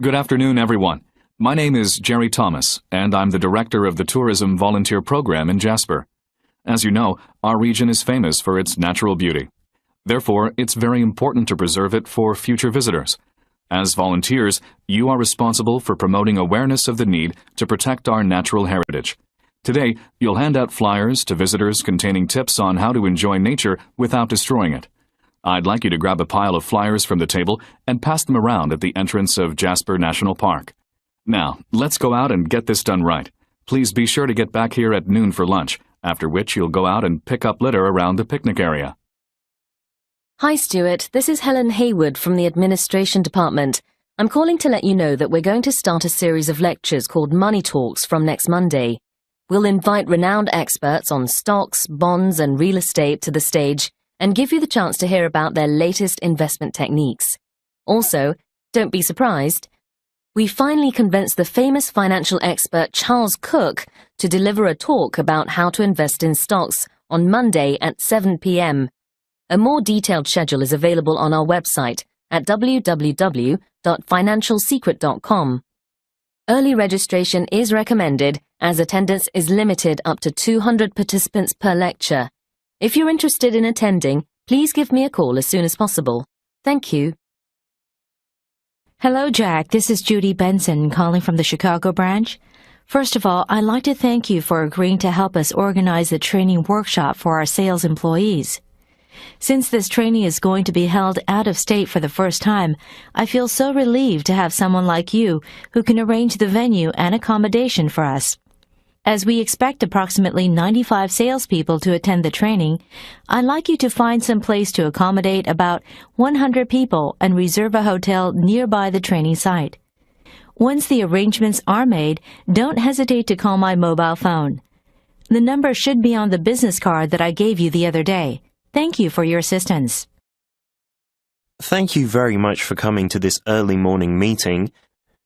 Good afternoon, everyone. My name is Jerry Thomas, and I'm the director of the Tourism Volunteer Program in Jasper. As you know, our region is famous for its natural beauty. Therefore, it's very important to preserve it for future visitors. As volunteers, you are responsible for promoting awareness of the need to protect our natural heritage. Today, you'll hand out flyers to visitors containing tips on how to enjoy nature without destroying it. I'd like you to grab a pile of flyers from the table and pass them around at the entrance of Jasper National Park. Now, let's go out and get this done right. Please be sure to get back here at noon for lunch, after which you'll go out and pick up litter around the picnic area. Hi Stuart, this is Helen Haywood from the Administration Department. I'm calling to let you know that we're going to start a series of lectures called Money Talks from next Monday. We'll invite renowned experts on stocks, bonds and real estate to the stage and give you the chance to hear about their latest investment techniques. Also, don't be surprised, we finally convinced the famous financial expert Charles Cook to deliver a talk about how to invest in stocks on Monday at 7 p.m. A more detailed schedule is available on our website at www.financialsecret.com. Early registration is recommended as attendance is limited up to 200 participants per lecture. If you're interested in attending, please give me a call as soon as possible. Thank you. Hello, Jack. This is Judy Benson calling from the Chicago branch. First of all, I'd like to thank you for agreeing to help us organize the training workshop for our sales employees. Since this training is going to be held out of state for the first time, I feel so relieved to have someone like you who can arrange the venue and accommodation for us. As we expect approximately 95 salespeople to attend the training, I'd like you to find some place to accommodate about 100 people and reserve a hotel nearby the training site. Once the arrangements are made, don't hesitate to call my mobile phone. The number should be on the business card that I gave you the other day. Thank you for your assistance. Thank you very much for coming to this early morning meeting.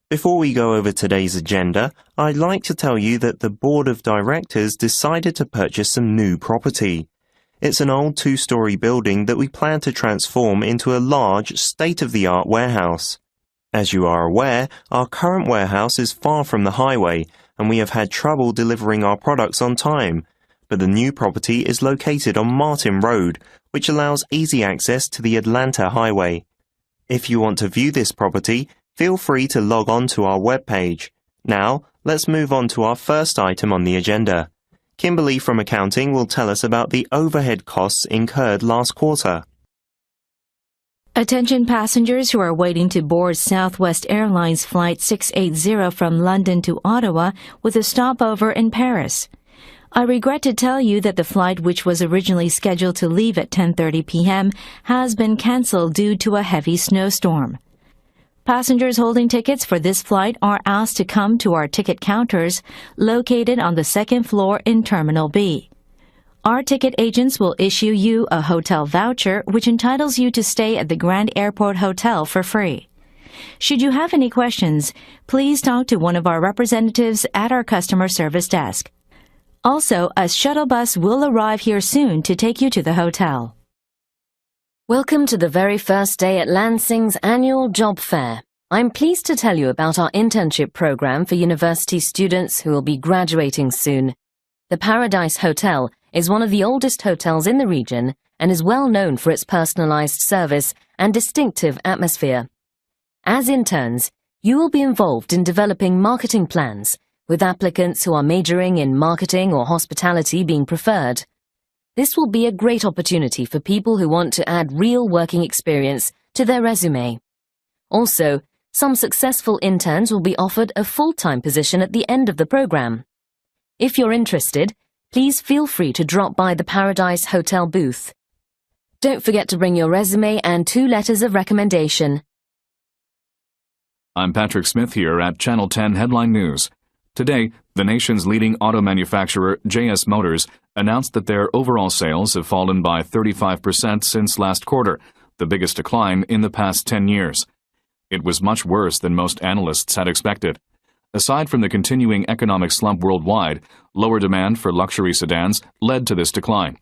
Before we go over today's agenda, I'd like to tell you that the Board of Directors decided to purchase some new property. It's an old two-story building that we plan to transform into a large, state-of-the-art warehouse. As you are aware, our current warehouse is far from the highway, and we have had trouble delivering our products on time. But the new property is located on Martin Road, which allows easy access to the Atlanta Highway. If you want to view this property, feel free to log on to our webpage. Now, let's move on to our first item on the agenda. Kimberly from accounting will tell us about the overhead costs incurred last quarter. Attention passengers who are waiting to board Southwest Airlines Flight 680 from London to Ottawa with a stopover in Paris. I regret to tell you that the flight, which was originally scheduled to leave at 10:30 p.m., has been cancelled due to a heavy snowstorm. Passengers holding tickets for this flight are asked to come to our ticket counters located on the second floor in Terminal B. Our ticket agents will issue you a hotel voucher which entitles you to stay at the Grand Airport Hotel for free. Should you have any questions, please talk to one of our representatives at our customer service desk. Also, a shuttle bus will arrive here soon to take you to the hotel. Welcome to the very first day at Lansing's annual job fair. I'm pleased to tell you about our internship program for university students who will be graduating soon. The Paradise Hotel is one of the oldest hotels in the region and is well known for its personalized service and distinctive atmosphere. As interns, you will be involved in developing marketing plans, with applicants who are majoring in marketing or hospitality being preferred. This will be a great opportunity for people who want to add real working experience to their resume. Also, some successful interns will be offered a full-time position at the end of the program. If you're interested, please feel free to drop by the Paradise Hotel booth. Don't forget to bring your resume and 2 letters of recommendation. I'm Patrick Smith here at Channel 10 Headline News. Today, the nation's leading auto manufacturer, JS Motors, announced that their overall sales have fallen by 35% since last quarter, the biggest decline in the past 10 years. It was much worse than most analysts had expected. Aside from the continuing economic slump worldwide, lower demand for luxury sedans led to this decline.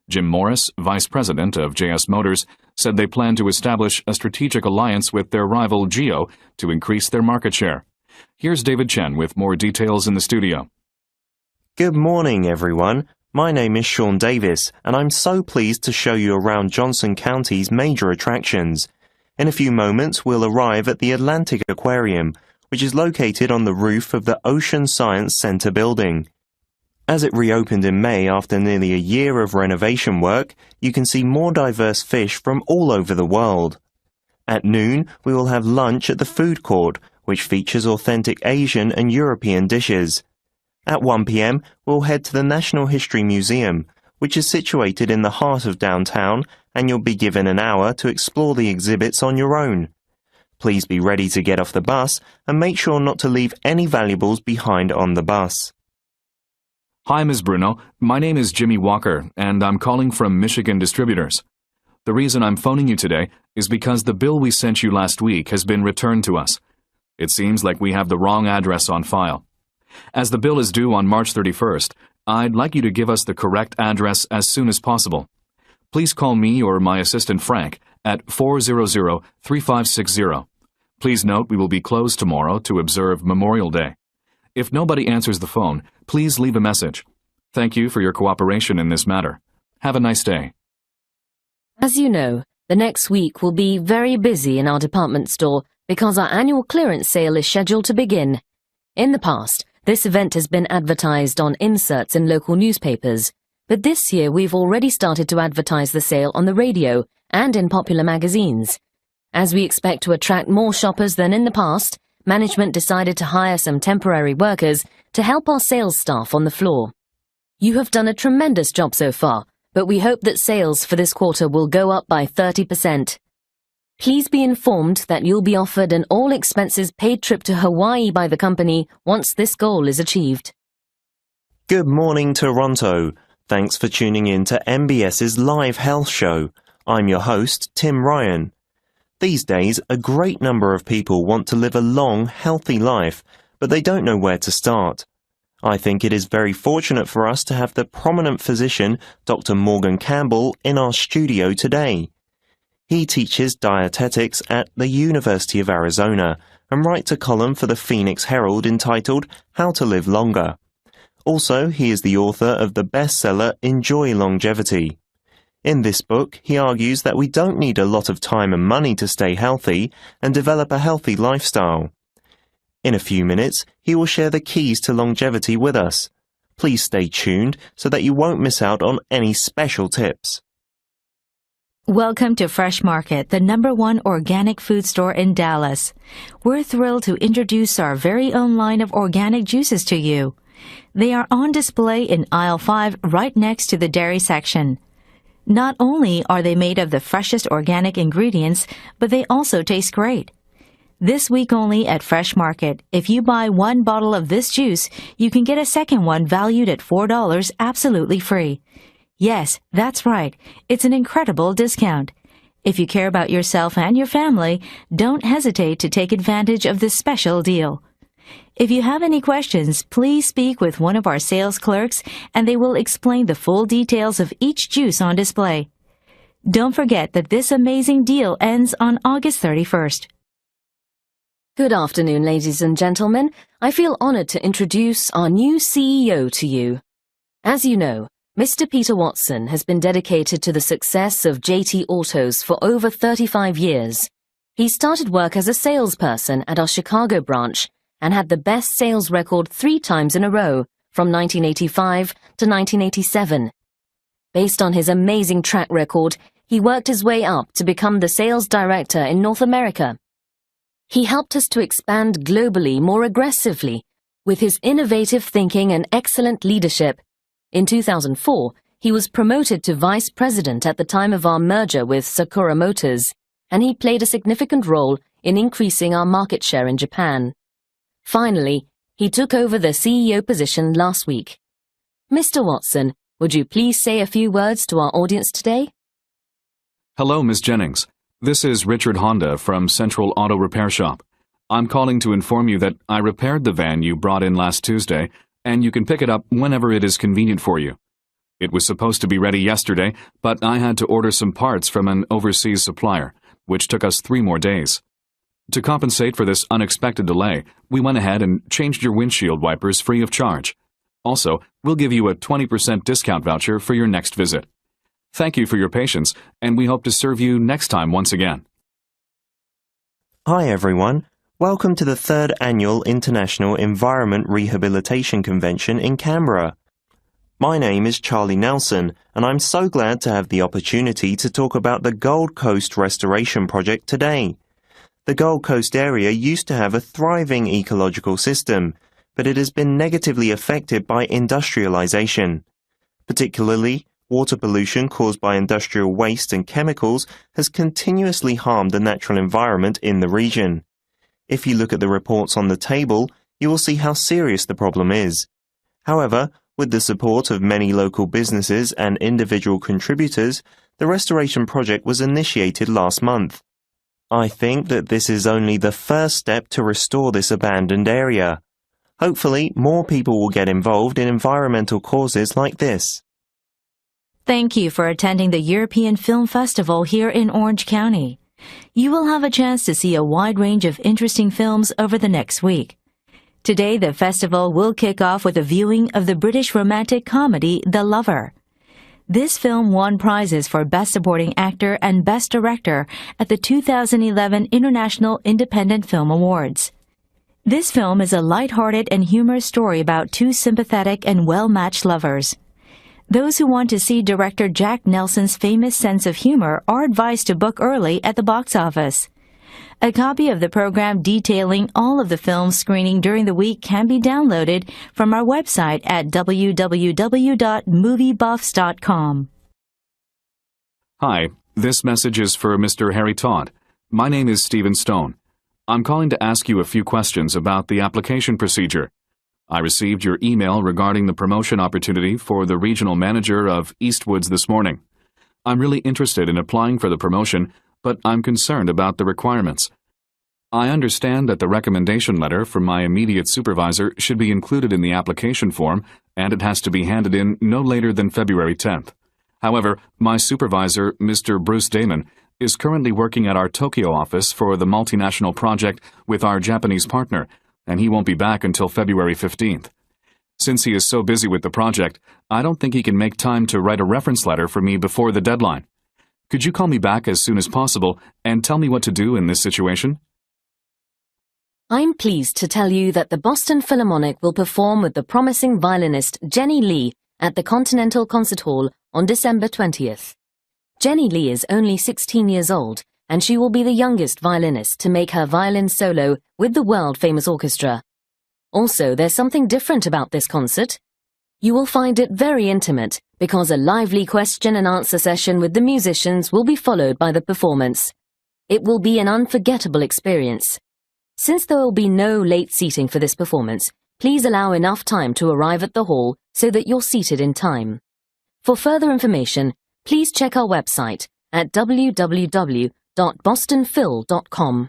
Jim Morris, Vice President of JS Motors, said they plan to establish a strategic alliance with their rival Geo to increase their market share. Here's David Chen with more details in the studio. Good morning, everyone. My name is Sean Davis, and I'm so pleased to show you around Johnson County's major attractions. In a few moments, we'll arrive at the Atlantic Aquarium, which is located on the roof of the Ocean Science Center building. As it reopened in May after nearly a year of renovation work, you can see more diverse fish from all over the world. At noon, we will have lunch at the food court, which features authentic Asian and European dishes. At 1 p.m., we'll head to the National History Museum, which is situated in the heart of downtown, and you'll be given an hour to explore the exhibits on your own. Please be ready to get off the bus and make sure not to leave any valuables behind on the bus. Hi, Ms. Bruno. My name is Jimmy Walker, and I'm calling from Michigan Distributors. The reason I'm phoning you today is because the bill we sent you last week has been returned to us. It seems like we have the wrong address on file. As the bill is due on March 31st, I'd like you to give us the correct address as soon as possible. Please call me or my assistant Frank at 400-3560. Please note we will be closed tomorrow to observe Memorial Day. If nobody answers the phone, please leave a message. Thank you for your cooperation in this matter. Have a nice day. As you know, the next week will be very busy in our department store because our annual clearance sale is scheduled to begin. In the past, this event has been advertised on inserts in local newspapers, but this year we've already started to advertise the sale on the radio and in popular magazines. As we expect to attract more shoppers than in the past, management decided to hire some temporary workers to help our sales staff on the floor. You have done a tremendous job so far, but we hope that sales for this quarter will go up by 30%. Please be informed that you'll be offered an all-expenses-paid trip to Hawaii by the company once this goal is achieved. Good morning, Toronto. Thanks for tuning in to MBS's live health show. I'm your host, Tim Ryan. These days, a great number of people want to live a long, healthy life, but they don't know where to start. I think it is very fortunate for us to have the prominent physician, Dr. Morgan Campbell, in our studio today. He teaches dietetics at the University of Arizona and writes a column for the Phoenix Herald entitled How to Live Longer. Also, he is the author of the bestseller Enjoy Longevity. In this book, he argues that we don't need a lot of time and money to stay healthy and develop a healthy lifestyle. In a few minutes, he will share the keys to longevity with us. Please stay tuned so that you won't miss out on any special tips. Welcome to Fresh Market, the #1 organic food store in Dallas. We're thrilled to introduce our very own line of organic juices to you. They are on display in aisle 5 right next to the dairy section. Not only are they made of the freshest organic ingredients, but they also taste great. This week only at Fresh Market, if you buy one bottle of this juice, you can get a second one valued at $4 absolutely free. Yes, that's right. It's an incredible discount. If you care about yourself and your family, don't hesitate to take advantage of this special deal. If you have any questions, please speak with one of our sales clerks and they will explain the full details of each juice on display. Don't forget that this amazing deal ends on August 31st. Good afternoon, ladies and gentlemen. I feel honored to introduce our new CEO to you. As you know, Mr. Peter Watson has been dedicated to the success of JT Autos for over 35 years. He started work as a salesperson at our Chicago branch and had the best sales record 3 times in a row, from 1985 to 1987. Based on his amazing track record, he worked his way up to become the sales director in North America. He helped us to expand globally more aggressively with his innovative thinking and excellent leadership. In 2004, he was promoted to vice president at the time of our merger with Sakura Motors, and he played a significant role in increasing our market share in Japan. Finally, he took over the CEO position last week. Mr. Watson, would you please say a few words to our audience today? Hello, Ms. Jennings. This is Richard Honda from Central Auto Repair Shop. I'm calling to inform you that I repaired the van you brought in last Tuesday, and you can pick it up whenever it is convenient for you. It was supposed to be ready yesterday, but I had to order some parts from an overseas supplier, which took us 3 more days. To compensate for this unexpected delay, we went ahead and changed your windshield wipers free of charge. Also, we'll give you a 20% discount voucher for your next visit. Thank you for your patience, and we hope to serve you next time once again. Hi everyone, welcome to the 3rd Annual International Environment Rehabilitation Convention in Canberra. My name is Charlie Nelson, and I'm so glad to have the opportunity to talk about the Gold Coast Restoration Project today. The Gold Coast area used to have a thriving ecological system, but it has been negatively affected by industrialization. Particularly, water pollution caused by industrial waste and chemicals has continuously harmed the natural environment in the region. If you look at the reports on the table, you will see how serious the problem is. However, with the support of many local businesses and individual contributors, the restoration project was initiated last month. I think that this is only the first step to restore this abandoned area. Hopefully, more people will get involved in environmental causes like this. Thank you for attending the European Film Festival here in Orange County. You will have a chance to see a wide range of interesting films over the next week. Today, the festival will kick off with a viewing of the British romantic comedy The Lover. This film won prizes for Best Supporting Actor and Best Director at the 2011 International Independent Film Awards. This film is a light-hearted and humorous story about 2 sympathetic and well-matched lovers. Those who want to see director Jack Nelson's famous sense of humor are advised to book early at the box office. A copy of the program detailing all of the films screening during the week can be downloaded from our website at www.moviebuffs.com. Hi, this message is for Mr. Harry Todd. My name is Stephen Stone. I'm calling to ask you a few questions about the application procedure. I received your email regarding the promotion opportunity for the regional manager of Eastwoods this morning. I'm really interested in applying for the promotion, but I'm concerned about the requirements. I understand that the recommendation letter from my immediate supervisor should be included in the application form, and it has to be handed in no later than February 10th. However, my supervisor, Mr. Bruce Damon, is currently working at our Tokyo office for the multinational project with our Japanese partner, and he won't be back until February 15th. Since he is so busy with the project, I don't think he can make time to write a reference letter for me before the deadline. Could you call me back as soon as possible and tell me what to do in this situation? I'm pleased to tell you that the Boston Philharmonic will perform with the promising violinist Jenny Lee at the Continental Concert Hall on December 20th. Jenny Lee is only 16 years old, and she will be the youngest violinist to make her violin solo with the world-famous orchestra. Also, there's something different about this concert. You will find it very intimate because a lively question-and-answer session with the musicians will be followed by the performance. It will be an unforgettable experience. Since there will be no late seating for this performance, please allow enough time to arrive at the hall so that you're seated in time. For further information, please check our website at www.bostonphil.com.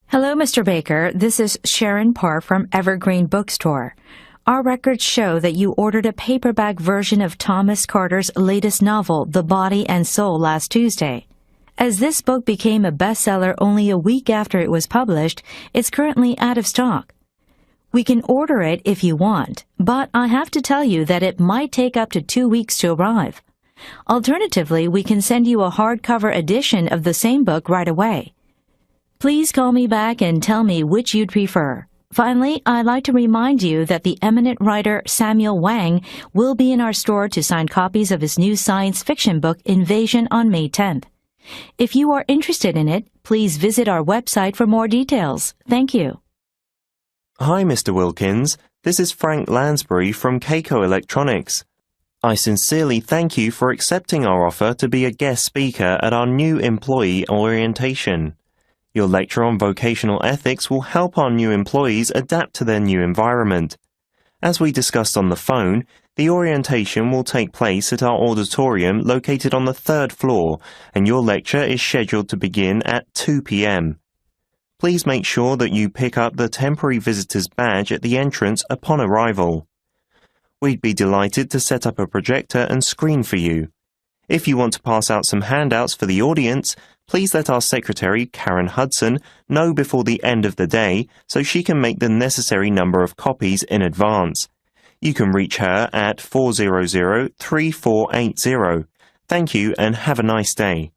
Hello, Mr. Baker. This is Sharon Parr from Evergreen Bookstore. Our records show that you ordered a paperback version of Thomas Carter's latest novel, The Body and Soul, last Tuesday. As this book became a bestseller only a week after it was published, it's currently out of stock. We can order it if you want, but I have to tell you that it might take up to 2 weeks to arrive. Alternatively, we can send you a hardcover edition of the same book right away. Please call me back and tell me which you'd prefer. Finally, I'd like to remind you that the eminent writer Samuel Wang will be in our store to sign copies of his new science fiction book, Invasion, on May 10th. If you are interested in it, please visit our website for more details. Thank you. Hi, Mr. Wilkins. This is Frank Lansbury from Keiko Electronics. I sincerely thank you for accepting our offer to be a guest speaker at our new employee orientation. Your lecture on vocational ethics will help our new employees adapt to their new environment. As we discussed on the phone, the orientation will take place at our auditorium located on the 3rd floor, and your lecture is scheduled to begin at 2 p.m. Please make sure that you pick up the temporary visitor's badge at the entrance upon arrival. We'd be delighted to set up a projector and screen for you. If you want to pass out some handouts for the audience, please let our secretary, Karen Hudson, know before the end of the day so she can make the necessary number of copies in advance. You can reach her at 400-3480. Thank you and have a nice day.